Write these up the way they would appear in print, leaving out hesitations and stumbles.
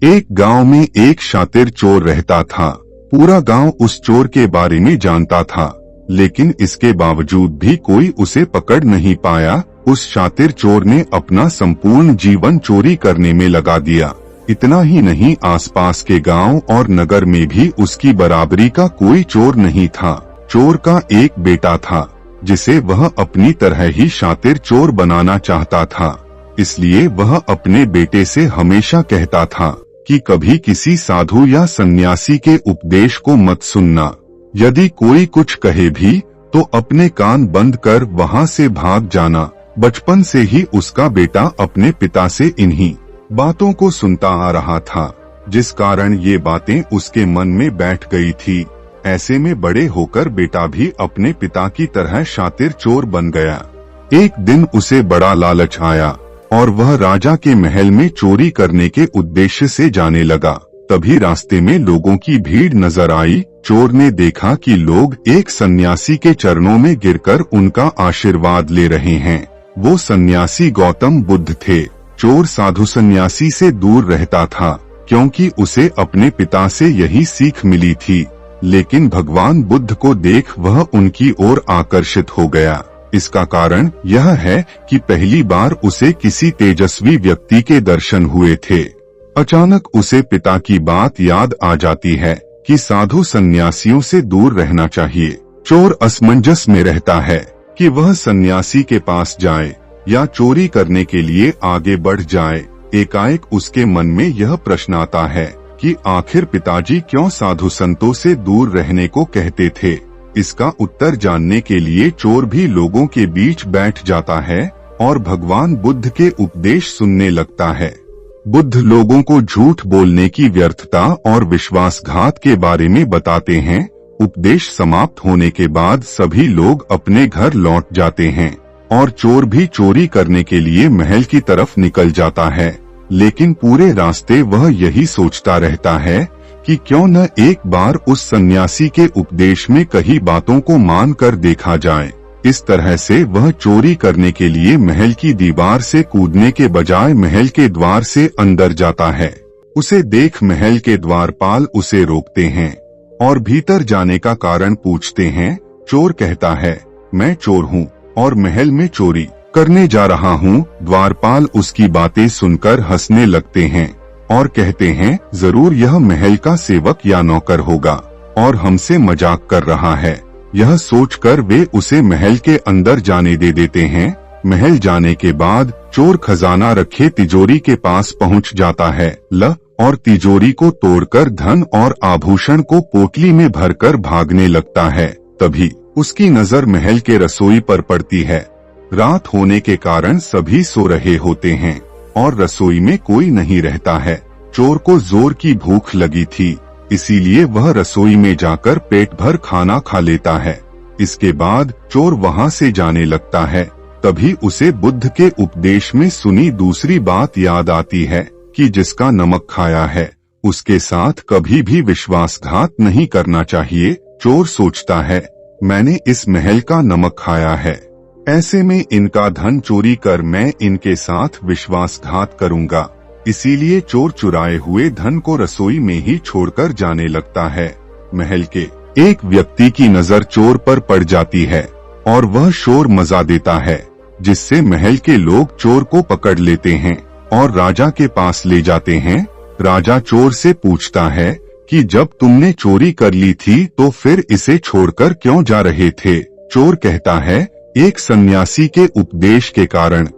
एक गांव में एक शातिर चोर रहता था। पूरा गांव उस चोर के बारे में जानता था, लेकिन इसके बावजूद भी कोई उसे पकड़ नहीं पाया। उस शातिर चोर ने अपना संपूर्ण जीवन चोरी करने में लगा दिया। इतना ही नहीं, आसपास के गांव और नगर में भी उसकी बराबरी का कोई चोर नहीं था। चोर का एक बेटा था, जिसे वह अपनी तरह ही शातिर चोर बनाना चाहता था। इसलिए वह अपने बेटे से हमेशा कहता था कि कभी किसी साधु या सन्यासी के उपदेश को मत सुनना। यदि कोई कुछ कहे भी तो अपने कान बंद कर वहां से भाग जाना। बचपन से ही उसका बेटा अपने पिता से इन्हीं बातों को सुनता आ रहा था, जिस कारण ये बातें उसके मन में बैठ गई थी। ऐसे में बड़े होकर बेटा भी अपने पिता की तरह शातिर चोर बन गया। एक दिन उसे बड़ा लालच आया और वह राजा के महल में चोरी करने के उद्देश्य से जाने लगा। तभी रास्ते में लोगों की भीड़ नजर आई। चोर ने देखा कि लोग एक सन्यासी के चरणों में गिरकर उनका आशीर्वाद ले रहे हैं। वो सन्यासी गौतम बुद्ध थे। चोर साधु सन्यासी से दूर रहता था, क्योंकि उसे अपने पिता से यही सीख मिली थी। लेकिन भगवान बुद्ध को देख वह उनकी ओर आकर्षित हो गया। इसका कारण यह है कि पहली बार उसे किसी तेजस्वी व्यक्ति के दर्शन हुए थे। अचानक उसे पिता की बात याद आ जाती है कि साधु सन्यासियों से दूर रहना चाहिए। चोर असमंजस में रहता है कि वह सन्यासी के पास जाए या चोरी करने के लिए आगे बढ़ जाए। एकाएक उसके मन में यह प्रश्न आता है कि आखिर पिताजी क्यों साधु संतों से दूर रहने को कहते थे। इसका उत्तर जानने के लिए चोर भी लोगों के बीच बैठ जाता है और भगवान बुद्ध के उपदेश सुनने लगता है। बुद्ध लोगों को झूठ बोलने की व्यर्थता और विश्वासघात के बारे में बताते हैं। उपदेश समाप्त होने के बाद सभी लोग अपने घर लौट जाते हैं और चोर भी चोरी करने के लिए महल की तरफ निकल जाता है। लेकिन पूरे रास्ते वह यही सोचता रहता है कि क्यों न एक बार उस सन्यासी के उपदेश में कही बातों को मान कर देखा जाए। इस तरह से वह चोरी करने के लिए महल की दीवार से कूदने के बजाय महल के द्वार से अंदर जाता है। उसे देख महल के द्वारपाल उसे रोकते हैं और भीतर जाने का कारण पूछते हैं। चोर कहता है, मैं चोर हूँ और महल में चोरी करने जा रहा हूँ। द्वारपाल उसकी बातें सुनकर हंसने लगते हैं और कहते हैं, जरूर यह महल का सेवक या नौकर होगा और हमसे मजाक कर रहा है। यह सोचकर वे उसे महल के अंदर जाने दे देते हैं। महल जाने के बाद चोर खजाना रखे तिजोरी के पास पहुंच जाता है और तिजोरी को तोड़कर धन और आभूषण को पोटली में भरकर भागने लगता है। तभी उसकी नजर महल के रसोई पर पड़ती है। रात होने के कारण सभी सो रहे होते हैं और रसोई में कोई नहीं रहता है। चोर को जोर की भूख लगी थी, इसीलिए वह रसोई में जाकर पेट भर खाना खा लेता है। इसके बाद चोर वहां से जाने लगता है। तभी उसे बुद्ध के उपदेश में सुनी दूसरी बात याद आती है कि जिसका नमक खाया है उसके साथ कभी भी विश्वासघात नहीं करना चाहिए। चोर सोचता है, मैंने इस महल का नमक खाया है, ऐसे में इनका धन चोरी कर मैं इनके साथ विश्वासघात करूंगा। इसीलिए चोर चुराए हुए धन को रसोई में ही छोड़कर जाने लगता है। महल के एक व्यक्ति की नजर चोर पर पड़ जाती है और वह शोर मचा देता है, जिससे महल के लोग चोर को पकड़ लेते हैं और राजा के पास ले जाते हैं। राजा चोर से पूछता है कि जब तुमने चोरी कर ली थी तो फिर इसे छोड़कर क्यों जा रहे थे। चोर कहता है, एक सन्यासी के उपदेश के कारण।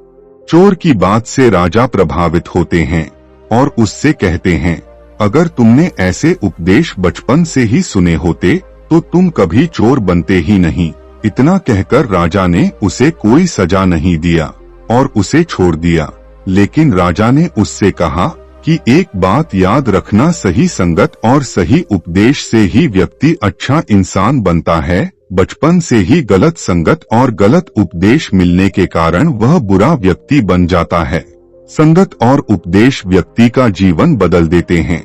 चोर की बात से राजा प्रभावित होते हैं और उससे कहते हैं, अगर तुमने ऐसे उपदेश बचपन से ही सुने होते तो तुम कभी चोर बनते ही नहीं। इतना कहकर राजा ने उसे कोई सजा नहीं दिया और उसे छोड़ दिया। लेकिन राजा ने उससे कहा कि एक बात याद रखना, सही संगत और सही उपदेश से ही व्यक्ति अच्छा इंसान बनता है। बचपन से ही गलत संगत और गलत उपदेश मिलने के कारण वह बुरा व्यक्ति बन जाता है। संगत और उपदेश व्यक्ति का जीवन बदल देते हैं।